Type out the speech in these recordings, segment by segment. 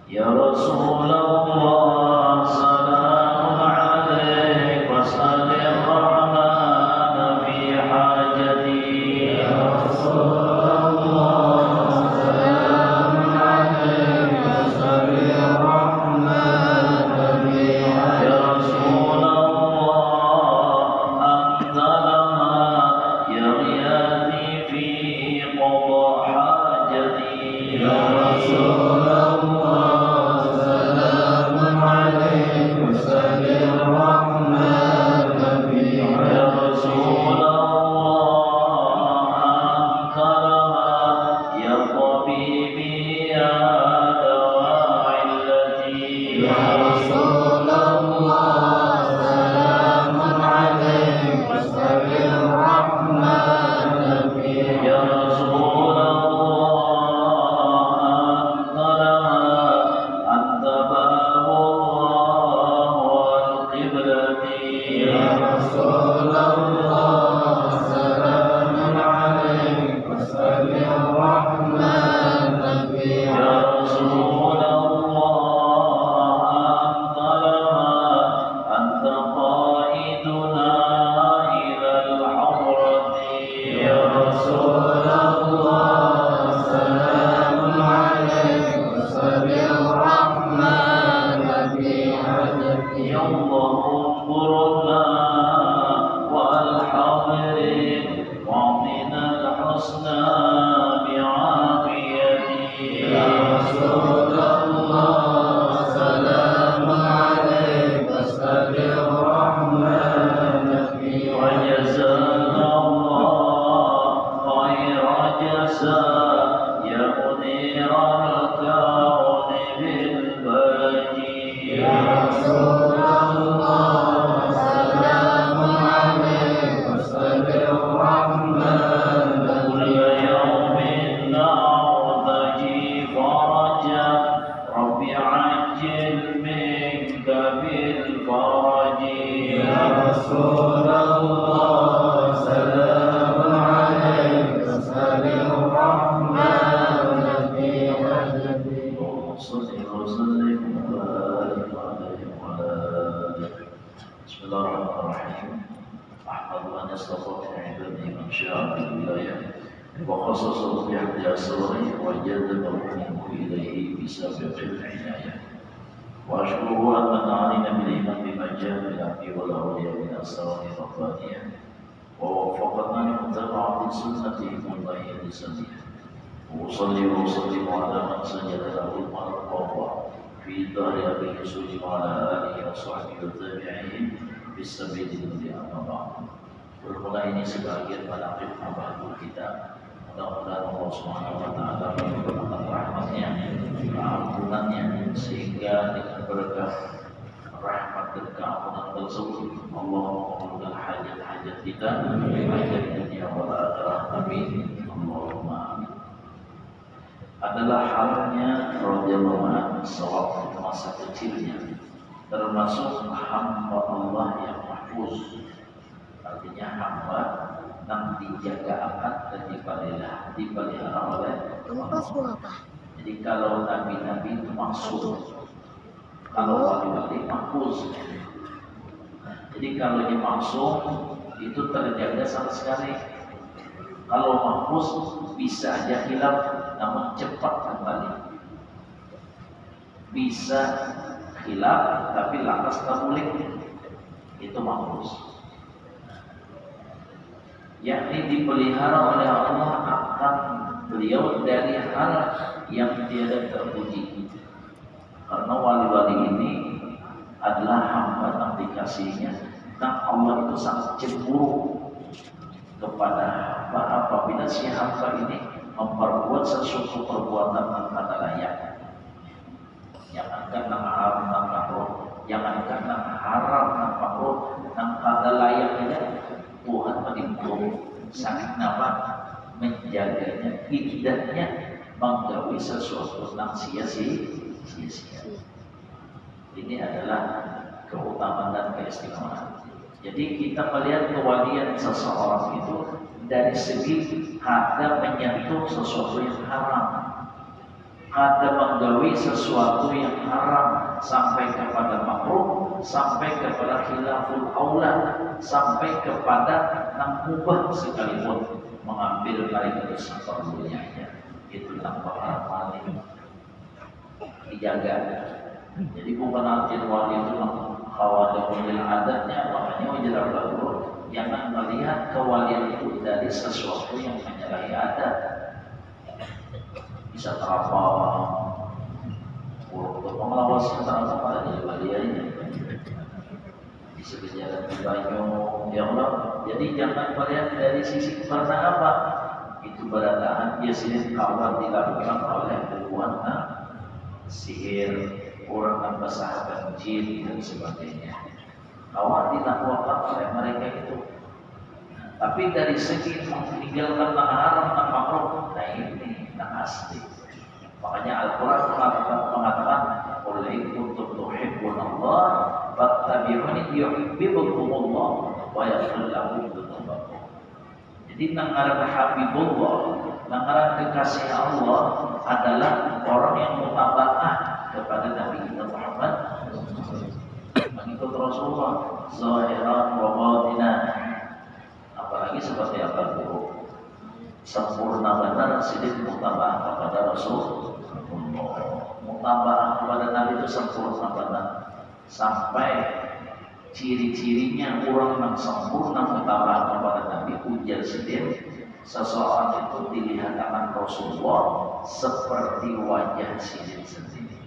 Ya Rasulullah salamun alaik wa sallim rahman fi hajati. Ya Rasulullah salamun alaik wa sallim rahman fi hajati. Ya Rasulullah anta lama ya riyadi fi qada hajati. Ya Rasulullah وصلي وسلم على من سجد له المرضى في دار أبيه سجد وعلى آله وصحبه والتابعين بالسبيل الذي أما بعد. Bermula ini sebagian manaqib abadul kita. Mudah-mudahan Allah Subhanahu wa taala memberikan rahmatnya, ampunannya, sehingga dengan berkah rahmat dan keampunan tersebut Allah mengabulkan hajat-hajat kita, hajat dunia wal akhirah. Amin. Allahumma amin. Adalah halnya radhiyallahu anhu sewaktu masa kecilnya, termasuk hamba Allah yang mahfuz. Artinya hamba yang dijaga akan dan dipelihara oleh Allah. Jadi kalau nabi-nabi itu maksud, kalau wali-wali mahfuz. Jadi kalau ini maksud itu terjaga sama sekali. Kalau mahfuz bisa aja hilang, namun cepat kembali. Bisa hilang tapi lantas terpulih, itu mahfuz. Yakni dipelihara oleh Allah akan beliau dari hal yang tiada terpuji. Karena wali-wali ini adalah hamba yang dikasihnya, dan Allah itu sangat cemburu kepada hamba apabila si hamba ini memperbuat sesuatu perbuatan yang tidak layak. Jangankan yang haram dan makruh, jangankan yang haram dan makruh, yang tidak layaknya Tuhan menimbul sangat nama menjaganya, tidaknya menggawi sesuatu yang sia-sia. Ini adalah keutamaan dan keistimewaan. Jadi kita melihat kewalian seseorang itu dari segi ada menyentuh sesuatu yang haram. ada menggawi sesuatu yang haram sampai kepada makruh, sampai kepada khilaful aula, sampai kepada mubah sekalipun mengambil mereka itu seperlunya, itu tanpa haram dijaga. Jadi bukan arti wali itu khawatir adatnya, makanya wajar baru jangan melihat kewalian itu dari sesuatu yang menyalahi adat. Bisa terapal untuk pengawas yang terapal pada dari walianya, bisa berjalan di banyu, ya Allah. Jadi jangan melihat dari sisi karena apa itu berataan dia sendiri kawan dilakukan oleh hubungan sihir, orang yang bersahabat jin dan sebagainya. Kawan dilakukan oleh mereka itu. Tapi dari segi meninggalkan haram dan makruh, nah ini asli. Makanya Al-Quran mengatakan oleh untuk tuhibbun Allah fattabi'uni yuhibbukumullah wa yaghfir lakum dzunubakum. Jadi nangara habibullah, nangara kekasih Allah adalah orang yang mutabaah kepada Nabi kita Muhammad, mengikut Rasulullah zahiran wa batinan. Apalagi seperti apa dulu sempurna benar sidik mutabah kepada Rasul, mutabah kepada Nabi itu sempurna benar sampai ciri-cirinya orang yang sempurna mutabah kepada Nabi ujar sidik seseorang itu dilihat akan Rasulullah seperti wajah sidik sendiri,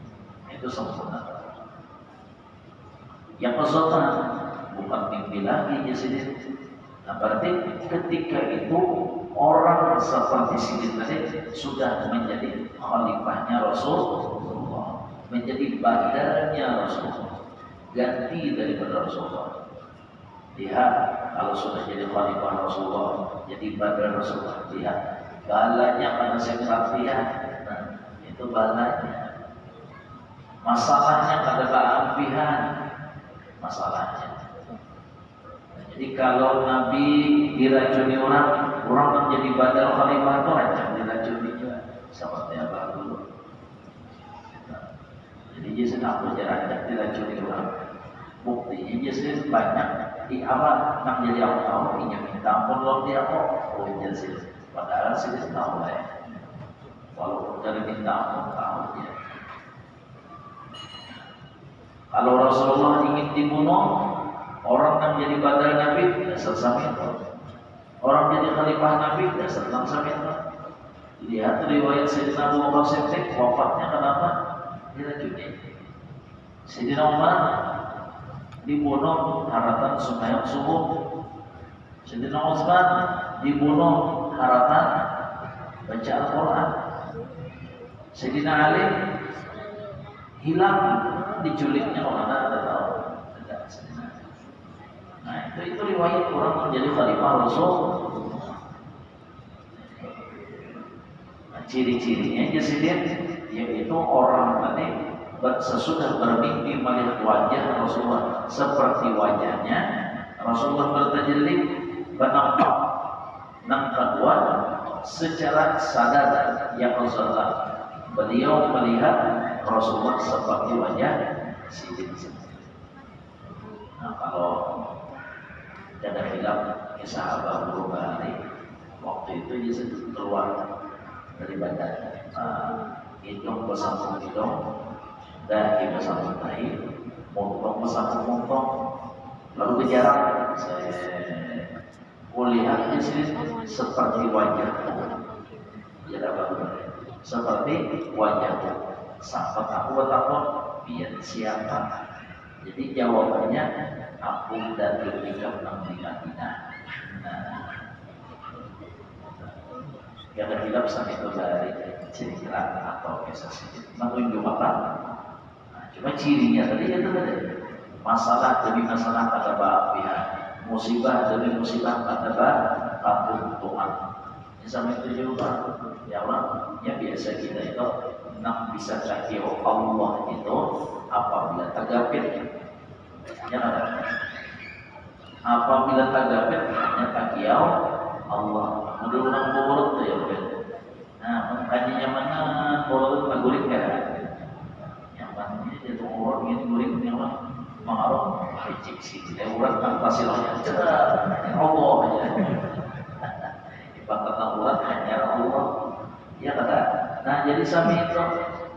itu sempurna. Yang kedua bukan mimpi lagi ya sidik. Nah berarti ketika itu orang seperti Sidin tadi sudah menjadi khalifahnya Rasulullah, menjadi badannya Rasulullah, ganti daripada Rasulullah. Lihat kalau sudah jadi khalifah Rasulullah, jadi badan Rasulullah, lihat balanya pada sekrat lihat, nah, itu balanya. Masalahnya pada keampihan, masalahnya. Jadi kalau Nabi diracuni orang menjadi badal khalifah itu rancang diracuni juga seperti apa dulu. Nah, jadi Yesus aku rancang diracuni orang. Buktinya Yesus banyak di awal nak jadi aku tahu ini minta ampun loh dia kok. Oh Yesus padahal Yesus tahu lah ya. Walaupun dari minta ampun tahu dia. Kalau Rasulullah ingin dibunuh, orang yang jadi badal Nabi dasar samito. Orang jadi khalifah Nabi dasar samito. Lihat riwayat Sayyidina Abu Bakar Siddiq wafatnya kenapa? Diracuni. Sayyidina Umar dibunuh harapan sembahyang subuh. Sayyidina Utsman dibunuh harapan baca Al-Quran. Sayyidina Ali hilang diculiknya orang ada tahu. Nah itu riwayat orang menjadi khalifah Rasul. Nah, ciri-cirinya Sidin yaitu orang tadi sesudah bermimpi melihat wajah Rasulullah seperti wajahnya Rasulullah bertajalli menampak nang kedua secara sadar yang Rasulullah beliau melihat Rasulullah seperti wajah Sidin. Nah kalau ada bilang kisah Abu Bakar waktu itu Yesus keluar dari badan, hidung bersambung hidung, dahi bersambung dahi, montong bersambung montong, lalu berjarak. Saya kulihat Yesus seperti wajahku, ya seperti wajahku. Sampai aku biar siapa? Jadi jawabannya aku dan ketika menang di Madinah. Nah, yang terbilang sampai itu dari cerita atau kisah sedikit menunjuk apa? Nah, cuma cirinya tadi itu tadi masalah demi masalah pada pihak, musibah demi musibah pada kampung Tuhan. Sampai itu juga, ya Allah, yang biasa kita itu nak bisa kaki Allah itu apabila tergapit. Ya kan? Apabila tergapit hanya kaki Allah. Menurut orang boros tu ya, nah, makanya mana boros guring kan? Nyaman ini dia tuh orang ini guring nyaman. Mengarang hijik sih, dia urat tanpa silahnya cerah, Allah aja. Ibarat urat hanya Allah. Ya kata. Nah jadi sami itu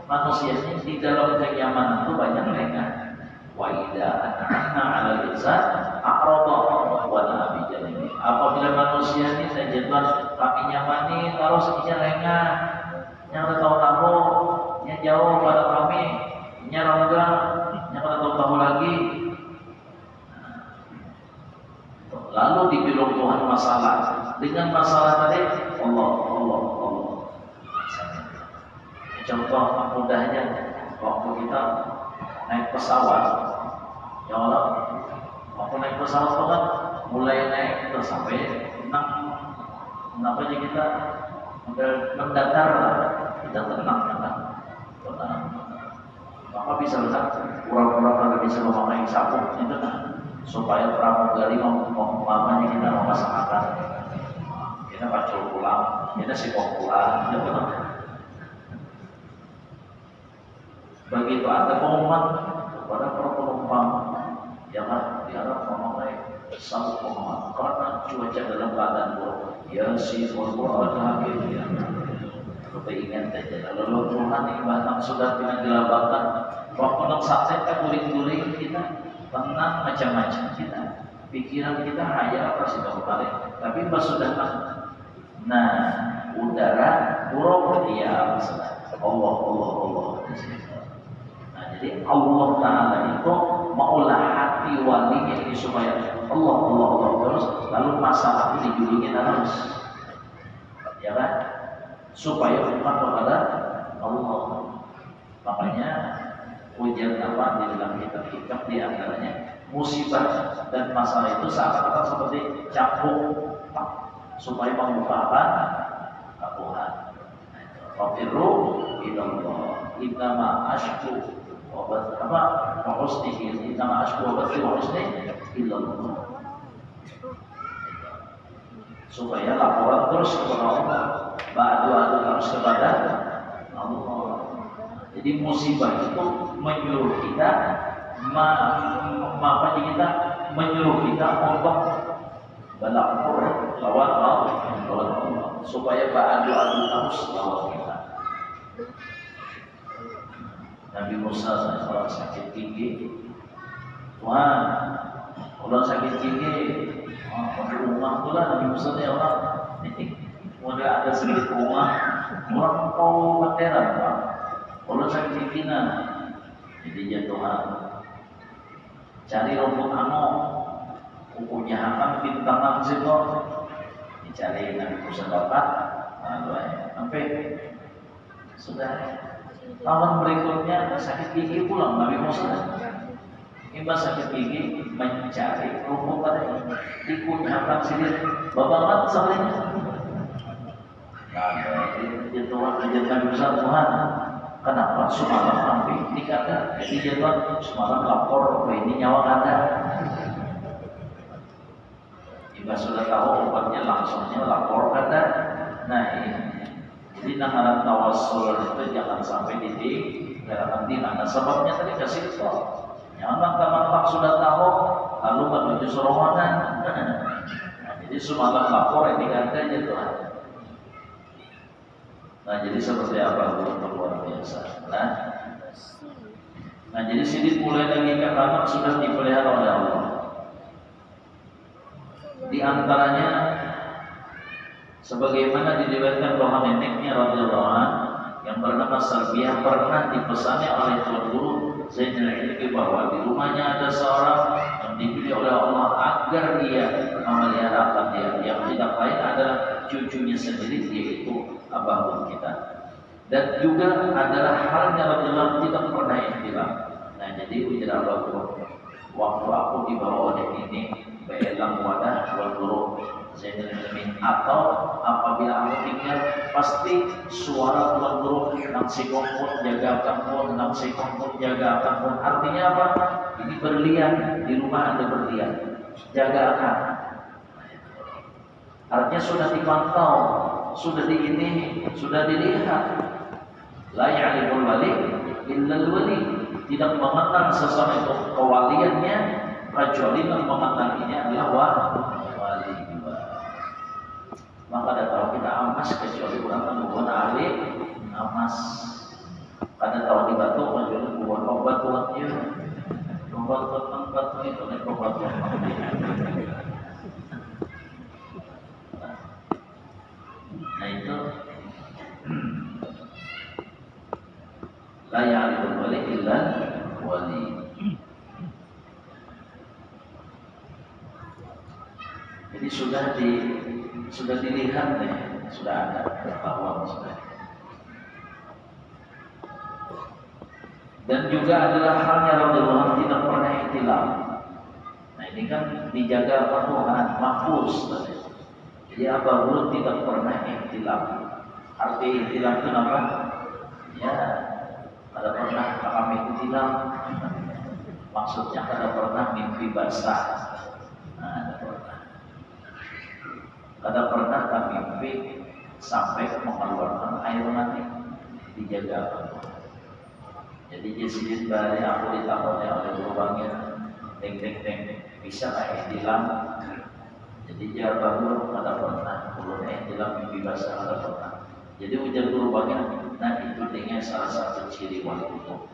manusia ini di dalam kenyamanan itu banyak lengah. Wa idza an'amna 'alal insan a'rada wa na'a bi janibi. Apabila manusia ini terjebak kami nyamani terus inya lengah, yang tahu-tahu, yang jauh pada kami, nyarangga, yang tahu-tahu lagi. Lalu dipilih Tuhan masalah dengan masalah tadi Allah. Contoh mudahnya waktu kita naik pesawat, ya Allah, waktu naik pesawat itu kan mulai naik terus sampai kenapa aja kita mendatar lah, kita tenang. Maka bisa lihat pura-pura kalau bisa memakai sabuk itu kan supaya pramugari mamanya kita memasakan, kita pacul pulang, kita sibuk pulang, gitu kan. Begitu ada pengumuman kepada para penumpang jangan diharap memakai sabuk pengaman karena cuaca dalam keadaan buruk. Ya si Quran hakim ya. Keinginan saja. Lalu Tuhan ini bahkan sudah dengan dilabakan waktu nak sakit kita guling-guling kita tenang macam-macam kita pikiran kita hanya apa sih balik. Tapi pas sudah nah udara buruk dia Allah. Nah jadi Allah Taala itu maulah hati walinya ini supaya Allah terus lalu masalah ini dijulingin terus ya kan supaya bukan kepada Allah. Makanya ujian apa di dalam kitab-kitab di antaranya musibah dan masalah itu seakan-akan seperti cambuk supaya mengupakan Tuhan. Fafirru ilallah innama ashku wa husnihi innama ashku wa husnihi ilallah. Supaya laporan terus kepada Allah, doa terus kepada Allah. Jadi musibah itu menyuruh kita, kita menyuruh kita untuk berlapor lawan Allah, supaya doa terus lawan kita. Nabi Musa orang sakit gigi, Tuhan, orang sakit gigi. Rumah itulah Nabi Musa ya Allah. Kemudian ada sedikit rumah, orang kau bateran Pak. Kalau sakit gigi jadi ya Tuhan, cari rumput anu, kukunya akan bintang situ, dicari Nabi Musa dapat, sampai sudah tahun berikutnya sakit gigi pulang Nabi Musa. Imbas sakit gigi mencari rumput tadi dikunyakan sini babangan sampai jadi Tuhan menjadikan besar Tuhan kenapa semalam hampir dikata jadi Tuhan semalam lapor ini nyawa Anda jika sudah tahu obatnya langsungnya lapor Anda. Nah ini jadi nanggaran tawassul itu jangan sampai gerakan di mana sebabnya tadi kasih tahu. Jangan mantak sudah tahu lalu menuju serowanan. Nah, jadi semalam lapor ini katanya Tuhan. Nah jadi seperti apa itu luar biasa. Nah jadi sini mulai lagi anak sudah dipelihara oleh Allah. Di antaranya sebagaimana diriwayatkan bahwa neneknya radhiyallahu anhu yang bernama Salbiah pernah dipesani oleh Tuan Guru Zainal Ilmi bahwa di rumahnya ada seorang yang dipilih oleh Allah agar dia memelihara dia yang tidak lain adalah cucunya sendiri yaitu abah kita. Dan juga adalah halnya Rasulullah tidak pernah hilang. Nah jadi ujar Allah waktu aku dibawa oleh ini belang wadah Tuan Guru Zainal Ilmi atau apabila aku tinggal pasti suara Tuan Guru nang si kompon jaga kampung, nang si kompon jaga kampung. Artinya apa? Ini berlian di rumah Anda berlian, jaga akan. Artinya sudah dipantau, sudah diini, sudah dilihat. La ya'riful illal wali, tidak mengenal seseorang itu kewaliannya kecuali yang mengetahuinya adalah wali. Maka ada tahu kita amas kecuali orang yang bukan ahli amas. Ada tahu di batu kecuali bukan pembatuannya. Pembatuan itu nih pembatuan. Nah itu la ya'riful wali illa wali. Jadi sudah dilihat nih, sudah ada bahwa sudah. Dan juga adalah halnya Rasulullah tidak pernah ihtilaf. Nah ini kan dijaga Tuhan mahfuz. Jadi Abu Hurairah tidak pernah ihtilaf. Arti ihtilaf itu apa? Ya, ada pernah kami ihtilaf. Maksudnya ada pernah mimpi basah. Nah, ada pernah kami mimpi sampai mengeluarkan air mani. Dijaga Allah. Jadi jesidin bari aku ditambahnya oleh lubangnya teng bisa kayak ihtilaf. Jadi dia baru ada pernah belum ihtilaf mimpi basah ada pernah. Jadi ujar lubangnya, nah itu dengan salah satu ciri wali kutub.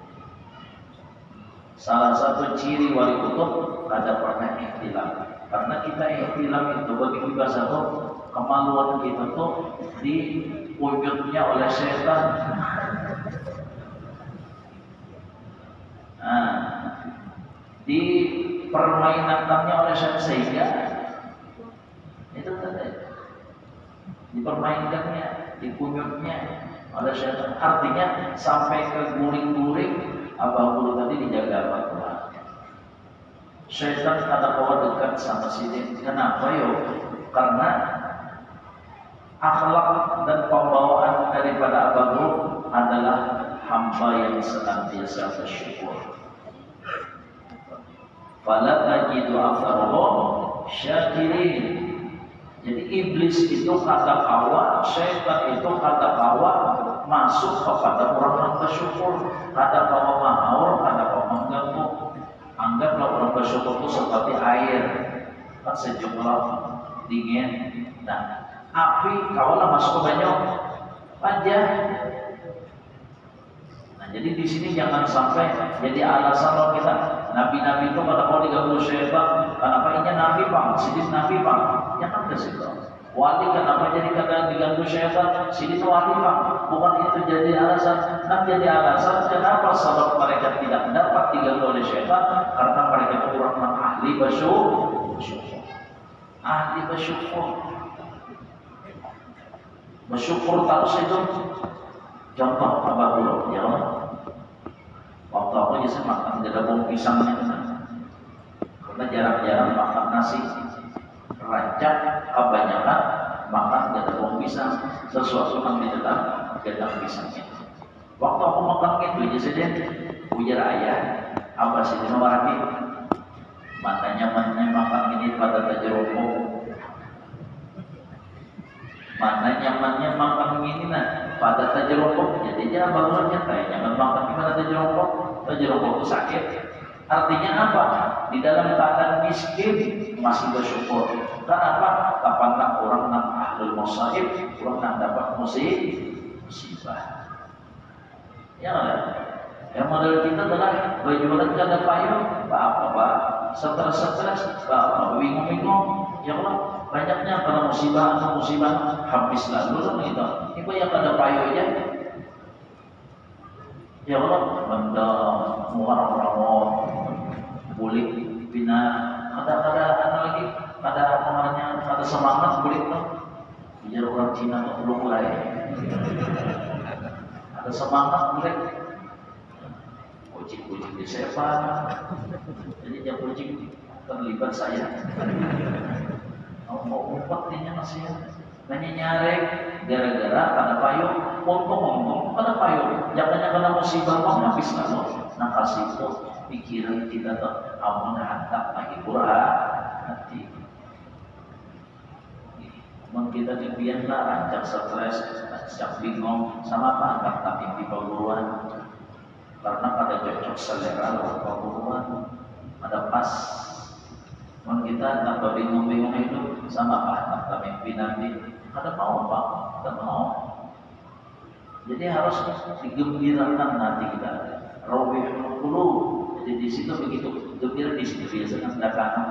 Salah satu ciri wali kutub ada pernah ihtilaf. Karena kita ihtilaf itu bagi mimpi basah tuh kemaluan kita tuh diwujudnya oleh setan. Nah, dipermainkannya oleh setan sehingga itu tadi dipermainkannya, dikunyutnya oleh setan. Artinya sampai ke guring-guring Abu tadi dijaga Allah. Setan kata bahwa dekat sama sini. Kenapa yo? Karena akhlak dan pembawaan daripada Abu adalah hamba yang senantiasa bersyukur. Fala tajidu aktsaruhum syakirin. Jadi iblis itu kata kawa, syaitan itu kata kawa masuk kepada orang yang bersyukur. Kata kawa mahaur, kata kawa mengganggu. Anggaplah orang bersyukur itu seperti air, kan sejumlah dingin. Nah, api kawalah masuk ke banyak aja. Jadi di sini jangan sampai jadi alasan kalau kita nabi-nabi itu pada kalau diganggu syaitan, kenapa ini nabi bang, sini nabi bang, jangan ke situ. Wali kenapa jadi kata diganggu syaitan, sini wali bang, bukan itu jadi alasan. Nah jadi alasan kenapa sebab mereka tidak dapat diganggu oleh syaitan karena mereka itu orang ahli bersyukur, ahli bersyukur terus itu. Contoh apa dulu ya Allah. Waktu aku biasa makan gedabung pisangnya karena jarang-jarang makan nasi rancak kebanyakan makan gedabung pisang sesuatu yang di dalam gedang pisangnya. Waktu aku makan itu aja saja ujar ayah apa sih ini waraki matanya makan ini pada tajeroko mana nyamannya makan ini nah pada tajerokok, jadi jangan bangunnya kayak jangan makan gimana tajerokok itu sakit. Artinya apa? Di dalam keadaan miskin masih bersyukur. Kenapa? Kapan orang yang ahlul musaib, orang yang dapat musibah. Ya kan? Yang model kita adalah berjualan kada payung, apa stres, bingung-bingung. Ya Allah, banyaknya pada musibah habis lalu gitu. Ibu yang ada payungnya. Ya Allah, benda muar-muar bulik bina ada lagi ada apa namanya ada semangat bulik tuh. Biar orang Cina tuh belum mulai. Ada semangat bulik. Kucing-kucing di sepan. Jadi dia kucing terlibat saya. Mau umpatnya masih nanya nyarek gara-gara pada payung ngomong pada payung jangan kena musibah mau habis lalu nah kasih itu pikiran kita tuh amun hantar lagi hati kita dibiarlah rancak stres rancak bingung sama apa angkat tapi di perguruan karena pada cocok selera pembunuhan, ada pas. Kalau kita tanpa bingung-bingung itu sama Pak, tanpa mimpi nanti ada mau Pak, ada mau. Jadi harus digembirakan hati kita. Rawihul qulub. Jadi di situ begitu gembira, di situ biasanya datangan.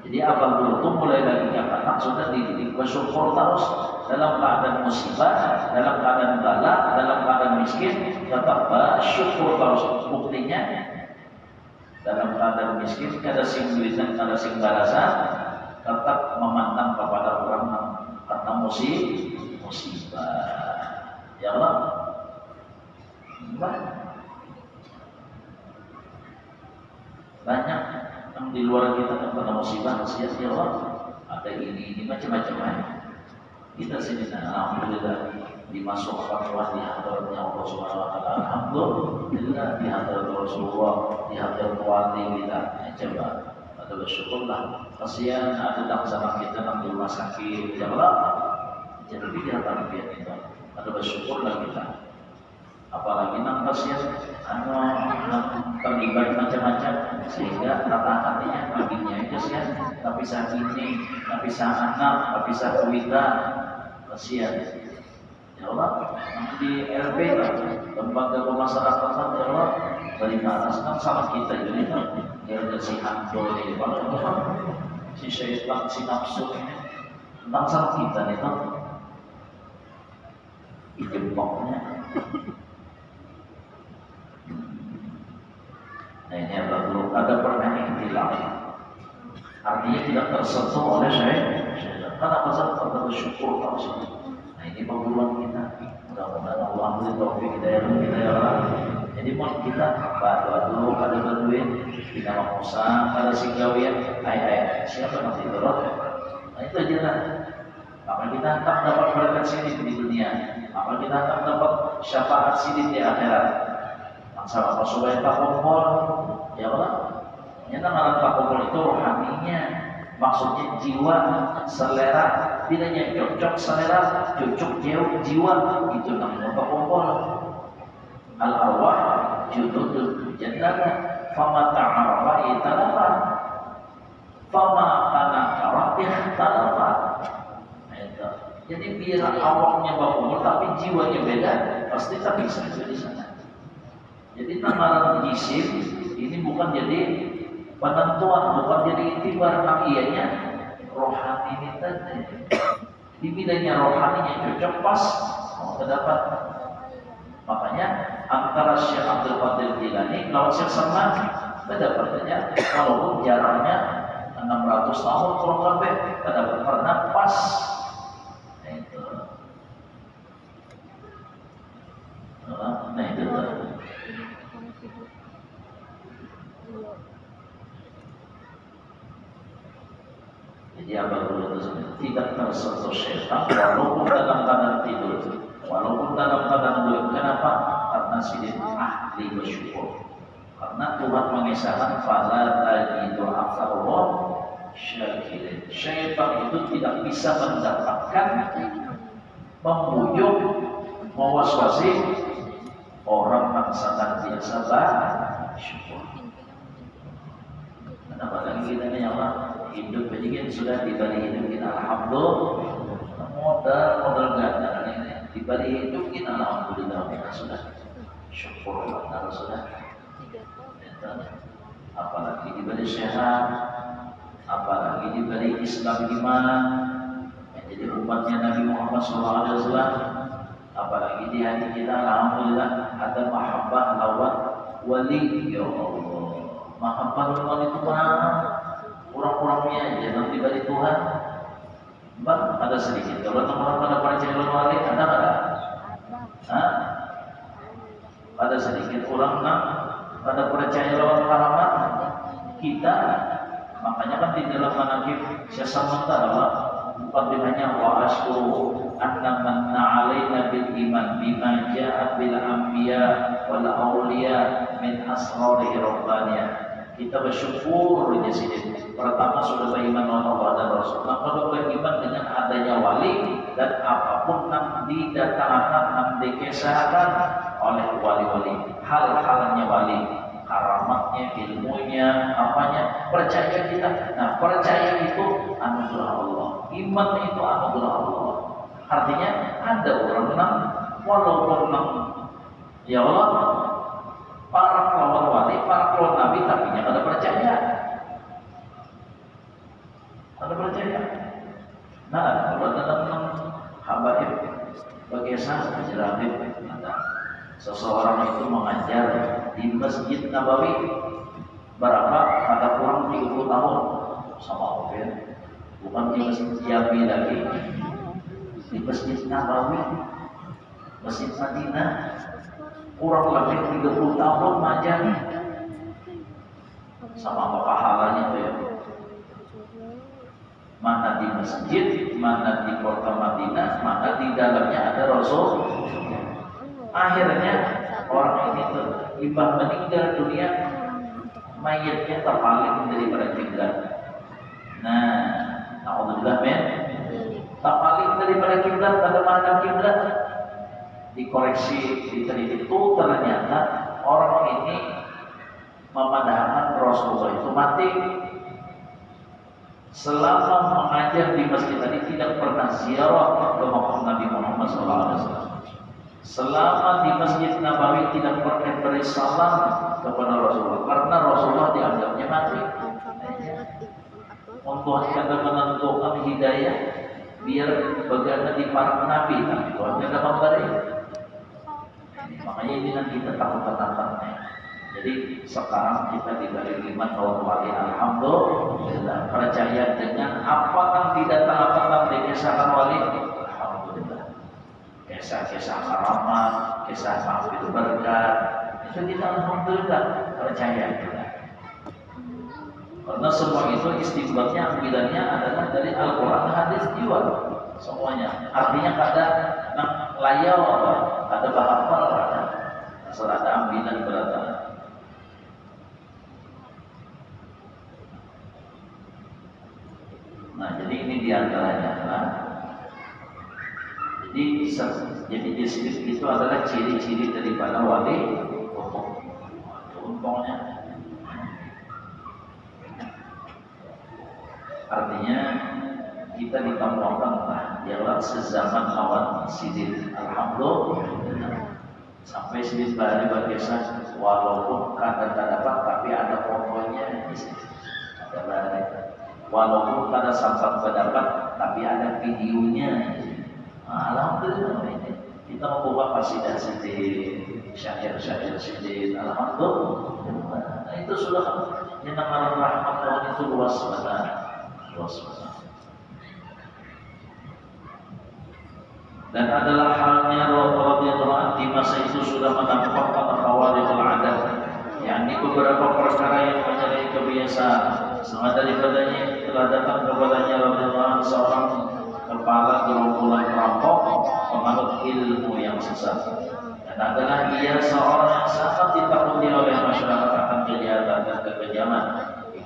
Jadi abang dulu tuh mulai dari kapan sudah dididik bersyukur terus dalam keadaan musibah, dalam keadaan bala, dalam keadaan miskin, tetap bersyukur terus. Buktinya dalam keadaan miskin kada sing duitan, kada sing balasan, tetap memandang kepada orang karena musibah. Ya Allah, banyak yang di luar kita yang kena musibah, sia-sia Allah. Ada ini macam-macam. Kita sini alhamdulillah dimasukkan Allah di hadiratnya Allah Subhanahu wa taala. Alhamdulillah di hadirat Rasulullah, di hadirat wali kita. Coba ada bersyukurlah. Kasihan ada sama kita yang di rumah sakit, ya Allah. Jadi biar tarbiyat kita. Ada bersyukurlah kita. Apalagi nang kasihan terlibat macam-macam sehingga rata hatinya baginya itu kasihan, tapi saat ini, tapi saat anak, tapi saat kuliah kasihan. Ya Allah, di LB lembaga pemasyarakatan, ya Allah, dari atas kan sama kita jadi ya si handol ini, si syaitan, si nafsu ini tentang sama kita nih kan, jempoknya. Nah ini ada pernah ikhtilaf, artinya tidak tersentuh oleh syaitan. Karena pasal kita bersyukur harus. Nah ini pengumuman kita. Mudah-mudahan Allah beri taufik hidayah kita ya Allah. Jadi mau kita dulu ada bantuin, kita mau usaha, ada singgawian, siapa nanti turun? Nah itu aja lah. Maka kita tak dapat berkat sini di dunia, maka kita tak dapat syafaat sini di akhirat. Sama supaya tak kumpul, ya Allah. Ternyata malam tak kumpul itu rohaninya, maksudnya jiwa, selera, tidak hanya cocok selera, cocok jiwa, itu namanya tak kumpul. Al arwah judul jannah, fama ta'arafa italafa, fama tanakara ikhtalafa. Jadi biar awaknya berkumpul tapi jiwanya beda, pasti tak bisa di sana. Jadi tamaran jisim ini bukan jadi penentuan, bukan jadi iktibar, tapi ianya rohani ini tadi. Di bidangnya rohaninya cocok pas, mau terdapat. Makanya antara Syekh Abdul Qadir Jilani lawan Syekh Salman terdapat saja, walaupun jaraknya 600 tahun kurang lebih, terdapat pernah pas. Nah itu. Nah itu. Jadi abang dulu tersebut tidak tersentuh syaitan walaupun dalam keadaan tidur, walaupun dalam keadaan duduk. Kenapa? Karena sidin ahli bersyukur. Karena Tuhan mengisahkan fala tajidu aktsarahum syakirin. Syaitan itu tidak bisa mendapatkan, membujuk, mewaswasi orang yang sangat biasa bersyukur. Kenapa lagi kita ini Allah? Hidup begini sudah diberi hidup kita alhamdulillah, modal ganda ini diberi hidup kita alhamdulillah kita sudah syukur kalau sudah. Apalagi diberi sehat, apalagi diberi Islam iman, menjadi umatnya Nabi Muhammad SAW. Apalagi di hati kita alhamdulillah ada mahabbah lawan wali. Ya Allah, mahabbah lawan itu kurang-kurangnya aja nanti dari Tuhan. Bang, ada sedikit. Kalau teman-teman pada percaya wali, ada nggak? Ada sedikit orang pada percaya lawan karamat kita. Makanya kan di dalam manaqib Syekh Salman mukadimahnya wa asykuru anna manna alaina bil iman bima ja'a bil anbiya wal awliya min asrari rabbaniyah. Kita bersyukur di sini. Pertama sudah beriman dengan Allah dan Rasul. Maka beriman dengan adanya wali dan apapun yang didatangkan, yang dikisahkan oleh wali-wali, hal-halnya wali, karamatnya, ilmunya, apanya, percaya kita. Nah, percaya itu anugerah Allah, iman itu anugerah Allah. Artinya ada orang yang walaupun ya Allah, para kawan wali, para kawan nabi, tapi nya ada percaya, ada percaya. Nah, kalau dalam habaib bagi sah jeramit, seseorang itu mengajar di Masjid Nabawi berapa? Ada kurang 30 tahun sama Oven, bukan di Masjid Jami lagi, di Masjid Nabawi, Masjid Madinah, kurang lebih 30 tahun mengajar. Sama apa pahalanya tuh ya? Mana di masjid, mana di kota Madinah, mana di dalamnya ada Rasul. Akhirnya orang ini tuh ibadah meninggal dunia, mayatnya terpaling daripada kiblat. Nah, alhamdulillah men, terpaling daripada kiblat, pada mana kiblat? Dikoreksi, diteliti itu ternyata orang ini memandangkan Rasulullah itu mati. Selama mengajar di masjid tadi tidak pernah ziarah ke makam Nabi Muhammad SAW. Selama di Masjid Nabawi tidak pernah beri salam kepada Rasulullah karena Rasulullah dianggapnya mati. Untuk kita menentukan hidayah biar bagaimana di para nabi, tapi Tuhan tidak memberi. Makanya ini nanti kita takut-takutnya. Jadi sekarang kita diberi iman kawan wali, alhamdulillah, percaya dengan apa yang didatangkan dan dikisahkan wali, alhamdulillah. Kisah-kisah karamat, kisah maafir berkat, itu kita alhamdulillah percaya juga. Karena semua itu istimbatnya, ambilannya adalah dari Al-Quran, hadis jiwa semuanya. Artinya kada layau, ada bahafal, asal ada ambilan beratan. Nah, jadi ini diantaranya lah. Jadi disebut itu adalah ciri-ciri daripada wali. Contohnya, artinya kita ditampilkan lah, ialah sezaman kawan sidin. Alhamdulillah. Sampai sidin bagi kisah, walaupun kata dapat, tapi ada fotonya di sini. Ada balik. Walaupun pada sampai pendapat, tapi ada videonya. Alhamdulillah ini kita membuka kasidah sidin, syair-syair sidin. Alhamdulillah. Nah, itu sudah yang namanya rahmat Tuhan itu luas banget, luas banget. Dan adalah halnya radhiyallahu anhu di masa itu sudah menampakkan khawarijul adat, yakni beberapa perkara yang menyalahi kebiasaan. Sama daripadanya telah datang kepadanya radhiyallahu anhu seorang kepala gerombolan perampok penganut ilmu yang sesat, dan adalah dia seorang yang sangat ditakuti oleh masyarakat akan kejahatan dan kekejaman.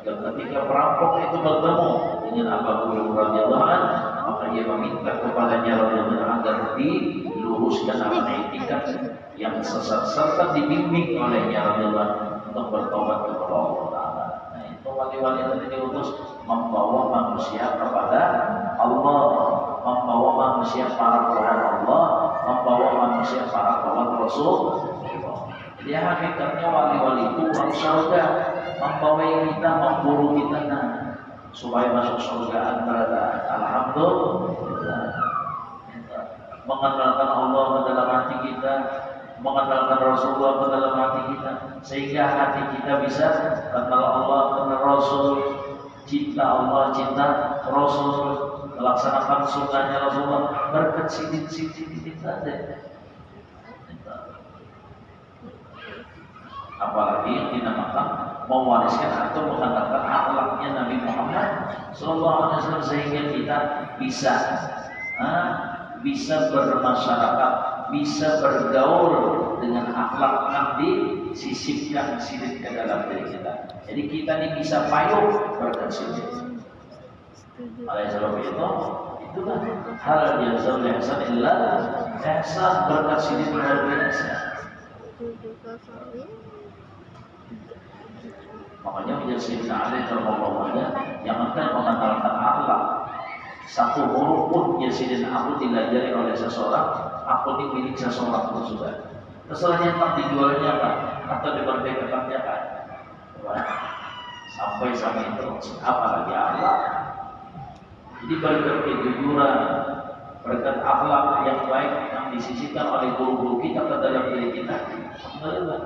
Ketika perampok itu bertemu dengan Abu Hurairah radhiyallahu anhu, maka ia meminta kepadanya radhiyallahu anhu agar diluruskan akan etikat yang sesat serta dibimbing olehnya radhiyallahu anhu untuk bertobat kepada Allah Ta'ala. Wali-wali tadi diutus membawa manusia kepada Allah, membawa manusia para kawan Allah, membawa manusia para kawan Rasul. Jadi hakikatnya wali-wali itu orang surga, membawa kita, memburu kita supaya masuk surga antara. Alhamdulillah. Mengenalkan Allah ke dalam hati kita, mengenalkan Rasulullah ke dalam hati kita, sehingga hati kita bisa kenal Allah, kenal Rasul, cinta Allah, cinta Rasul, melaksanakan sunnahnya Rasulullah, berkat sidin-sidin saja. Apalagi yang dinamakan mewariskan atau mengandalkan akhlaknya Nabi Muhammad SAW, sehingga kita bisa bermasyarakat, bisa bergaul dengan akhlak yang disisipkan sidin ke dalam diri kita. Jadi kita ini bisa payung berkat sidin. Oleh sebab itu Itulah hal yang ihsan illa ihsan, berkat sini luar biasa. Makanya menjadi Ali terlalu jangankan mengandalkan akhlak, satu huruf pun Yasidin aku dilajari oleh seseorang, aku ini milik seseorang pun sudah. Terserah nyetak dijualnya apa atau dimerdekakannya kan. Sampai sama itu apalagi akhlak. Jadi berkat kejujuran, berkat akhlak yang baik yang disisihkan oleh guru-guru kita ke dalam diri kita. Alhamdulillah.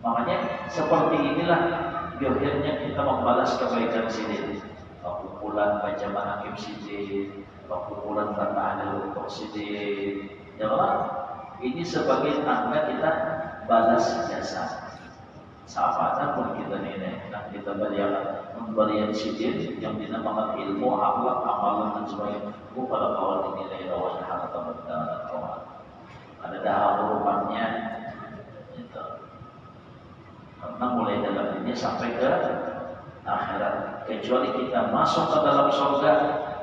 Makanya seperti inilah akhirnya kita membalas kebaikan sini. Kumpulan baca manaqib sini, kumpulan bacaan untuk sini. Ya Allah, ini sebagai tanda kita balas jasa. Sahabat pun kita ini, nah kita memberikan sini yang dinamakan ilmu, akhlak, amalan dan sebagainya. Pada kawan ini lawan harta benda kawan. Ada dahuluannya. Karena mulai dalam ini sampai ke akhirat. Kecuali kita masuk ke dalam surga,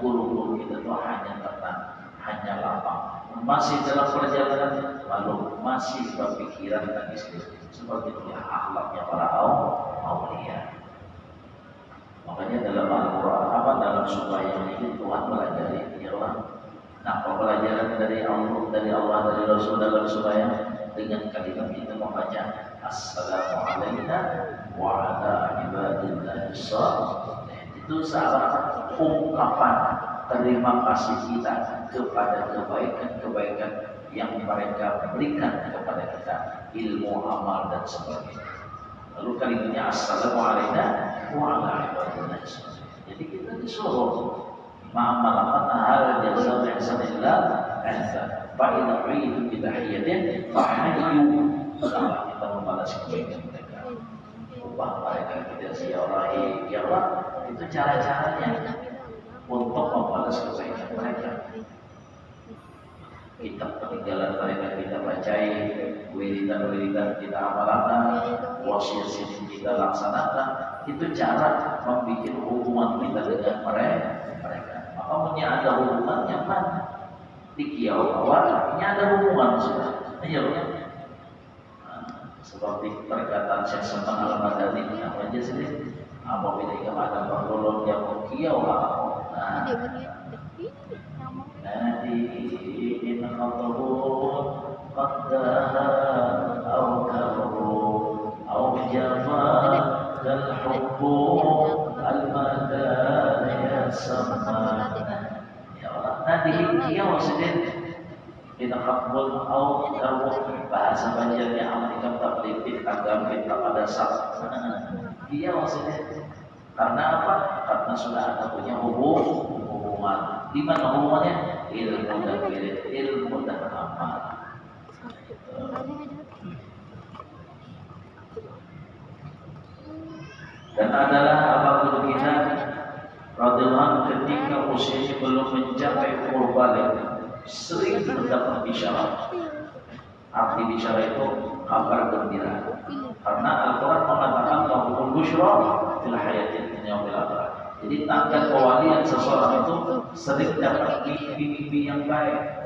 guru-guru kita itu hanya tenang, hanya lapang. Masih dalam perjalanan, lalu masih berpikiran dan istri. Seperti itu ya akhlaknya para aulia. Makanya dalam Al-Quran, dalam surah yang ini Tuhan melajari ya Allah. Nah, pelajaran dari Allah, dari Rasul dalam surah yang dengan kalimat kita membaca Assalamualaikum wa ibadillahi shalihin. Itu salah ungkapan terima kasih kita kepada kebaikan-kebaikan yang mereka berikan kepada kita, ilmu, amal dan sebagainya. Lalu kalimatnya Assalamualaikum wa ibadillahi shalihin. Jadi kita disuruh ma'amal hal jazaa ihsanillah ihsan. Fa'idha u'idu bidahiyatin fahayyu. Setelah kita membalas kebaikan mereka, ubah mereka kita siarahi, ya Allah, itu cara-caranya untuk membalas kebaikan mereka. Kitab peninggalan mereka kita bacai, wiridan-wiridan kita amalkan, wasiat sini kita laksanakan. Itu cara membuat hubungan kita dengan mereka. Maka punya ada hubungan yang mana? Di kiau awal ini ada hubungan sudah. Ayo. Seperti perkataan Syekh Salman Al-Madani apa aja sih? Apabila kita ada pergolong yang kiau awal. Nadi in khatabun qaddaha aw karu aw jafa dal hubbu al-madani sama. Ya Allah, nadi kiau sedih kita kabul au karu bahasa Banjarnya Amerika tablitik agama kita pada saat dia maksudnya karena apa? Karena sudah ada punya hubungan. Di mana hubungannya? Ilmu dan amal. Dan adalah Abu Bakar radhiyallahu ketika usianya belum mencapai umur balik, sering mendapat isyarat. Arti isyarat itu kabar gembira. Karena Al-Quran mengatakan lahumul busyra fil hayatid dunya wal akhirah. Jadi tanda kewalian seseorang itu sering dapat mimpi-mimpi yang baik.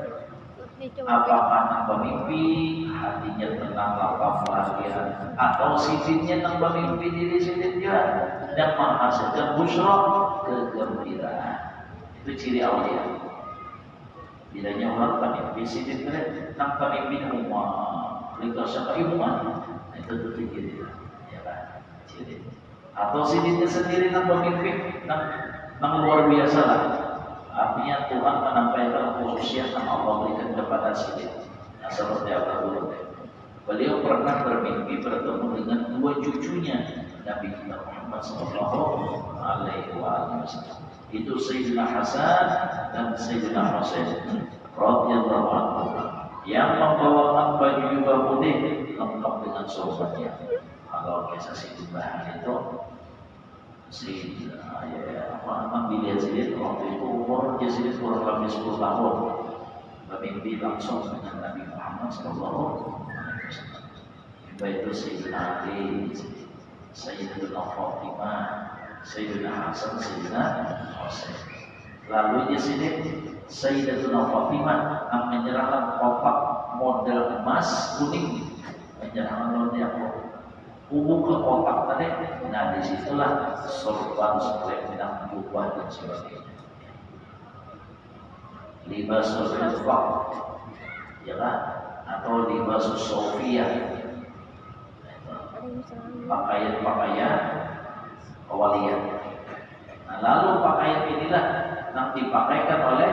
Apakah nambah mimpi hatinya tenang, lapang, bahagia, atau sisinya nambah mimpi diri sendiri dan menghasilkan busyra, kegembiraan. Itu ciri aulia. Bilanya orang pemimpi sini nampak mimpi rumah, mereka siapa ibuman, itu ciri, ya kan? Ciri. Atau sini sendiri nampak mimpi, nang luar biasa lah. Artinya Tuhan menampilkan khususnya yang Allah berikan kepada sini. Nah, seperti apa dulu? Beliau pernah bermimpi bertemu dengan dua cucunya Nabi kita Muhammad Sallallahu Alaihi Wasallam. Itu Sayyidina Hasan dan Sayyidina Husain radhiyallahu anhu yang membawakan baju jubah putih lengkap dengan sorbannya. Kalau kisah Sayyidina itu Sayyidina dilihat sendiri waktu itu umur dia sendiri kurang lebih 10 tahun bermimpi langsung dengan Nabi Muhammad Sallallahu Alaihi Wasallam. Itu Sayyidina Ali, Sayyidina Fatimah, Sayyidina Hasan, Sayyidina Husain. Lalu di sini Sayyidatuna Fatimah menyerahkan kotak model emas kuning, menyerahkan model kubu ke kotak tadi. Nah disitulah sorban, selendang, jubah dan sebagainya. Libasul infaq, ya kan? Atau libasul sofia, pakaian-pakaian kewalian. Nah, lalu pakaian inilah yang dipakaikan oleh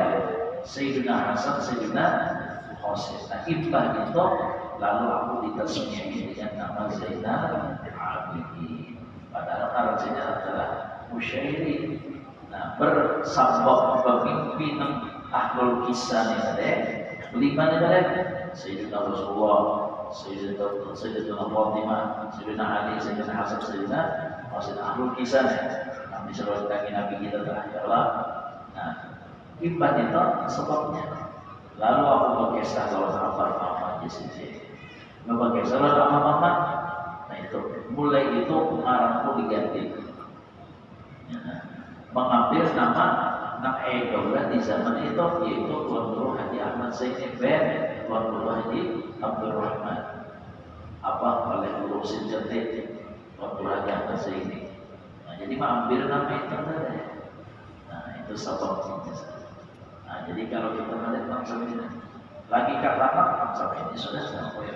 Sayyidina Hasan, Sayyidina Husain. Nah, ibah itu lalu aku ditasmiyahi dengan nama Zainal Abidin. Padahal artinya adalah musyairi. Nah, bersambung pemimpin ahlul kisah ini lima ini Sayyidina Rasulullah, Sayyidina Fatimah, Sayyidina Ali, Sayyidina Hasan, Sayyidina Husain, ahlul kisah yang diserahkan Nabi kita ya Allah. Nah, ibad itu sebabnya. Lalu aku berkisah kalau apa di sini. Berkisah apa. Nah itu mulai itu pengarangku diganti. Ya, mengambil nama Daulah di zaman itu yaitu Tuan Guru Haji Ahmad Zaini Ben, Tuan Guru Haji Abdul Rahman, apa oleh Guru Sinjati, Tuan Guru Haji Ahmad Zaini. Nah, jadi mengambil nama itu tadi. Nah itu sebabnya. Nah jadi kalau kita melihat bangsa ini lagi kata bangsa ini sudah sampai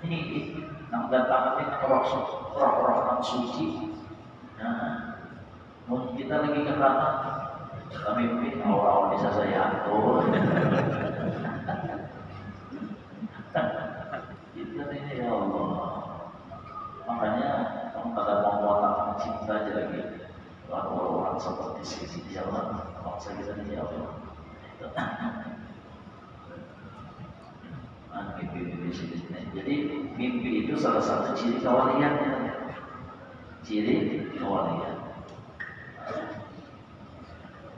ini yang datang ini roh yang suci. Nah mungkin kita lagi ke kanan. Kami mungkin awal-awal bisa saya atur. Kita ini ya Allah. Makanya pada mau cinta aja lagi. Orang seperti sisi jalan, bangsa kita ini ya Allah. Mimpi. Jadi mimpi itu salah satu ciri kewaliannya. Ciri kewalian.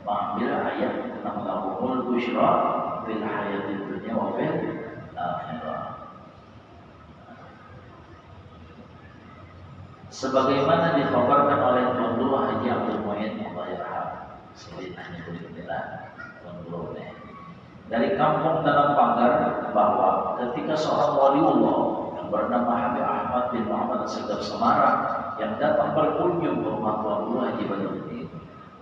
Mengambil ayat tentang lahumul busyra fil hayatid dunya wa fil akhirah. Sebagaimana dikhabarkan oleh Tuan Guru Haji Abdul Mu'in Mubayrah selinahnya berikutnya Tuan Guru dari kampung Tanah Pagar bahwa ketika seorang waliullah yang bernama Habib Ahmad bin Muhammad Segaf Semarang yang datang berkunjung ke rumah Tuan Guru Haji Badruddin,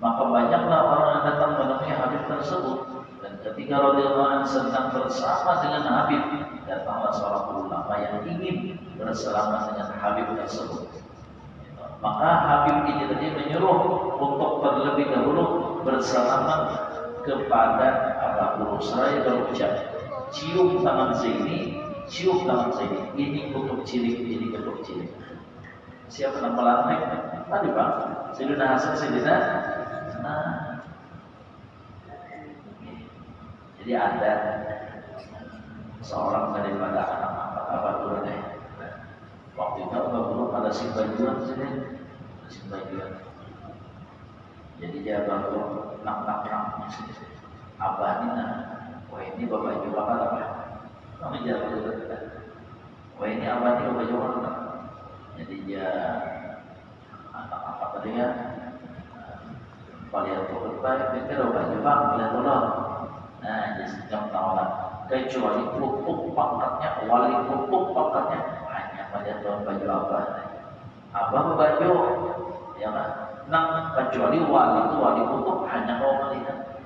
maka banyaklah orang yang datang menemui Habib tersebut. Dan ketika radhiyallahu anhu sedang bersama dengan Habib, datanglah seorang ulama yang ingin bersalaman dengan Habib tersebut. Maka Habib ini tadi menyuruh untuk terlebih dahulu bersalaman kepada Abah Guru seraya berucap, cium tangan Zaini, cium tangan Zaini. Ini kutub cilik, ini kutub cilik. Siapa nama lantai? Tadi Pak, Sayyidina Hasan, Sayyidina. Nah, jadi ada seorang daripada anak-anak Abah Guru waktu itu Abah Guru pada simbajuan sini, simbajuan. Jadi dia baru nak Abah ini nah, wah ini bapak juga apa? Kami jalan dulu. Wah ini Abah ini bapak juga apa? Jadi dia anak-anak tadi ya. Kalian turut baik, kita udah jebak, kalian tolong. Nah, jadi jam tawalan. Kecuali pupuk pangkatnya, wali pupuk pangkatnya hanya pada tuan baju abah baju, ya kan? Nah, kecuali wali itu wali pupuk hanya mau melihat.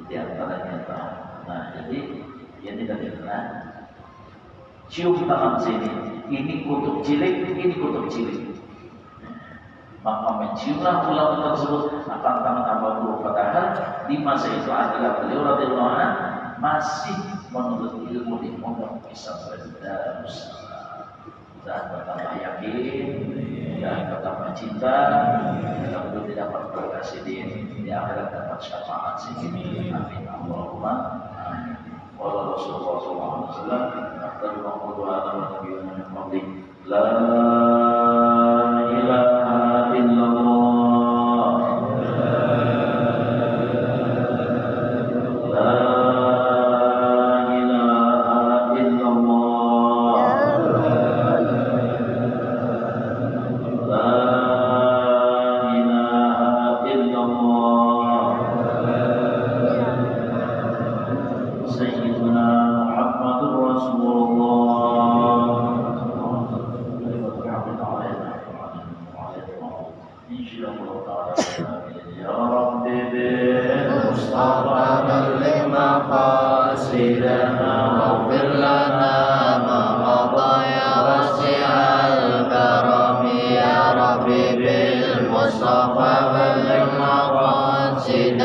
Di antaranya tahu. Nah, jadi dia tidak pernah cium tangan sini. Ini kutub cilik, ini kutub cilik. Maka menciumlah ulama tersebut akan tangan Abah Guru. Padahal di masa itu adalah beliau radhiyallahu anhu masih menuntut ilmu di pondok Islam Darussalam. Dan pertama yakin dan pertama cinta, dan belum dapat berkasih di akhirat dapat syafaat sini. Amin Allahumma amin. Wala Rasulullah SAW Akhtar Muhammad wa ala wa nabiyana min qabli La ilaha illallah La ilaha illallah La يا رب بالمصطفى بلغ مقاصدنا واغفر لنا ما مضى يا واسع الكرم يا رب بالمصطفى بلغ مقاصدنا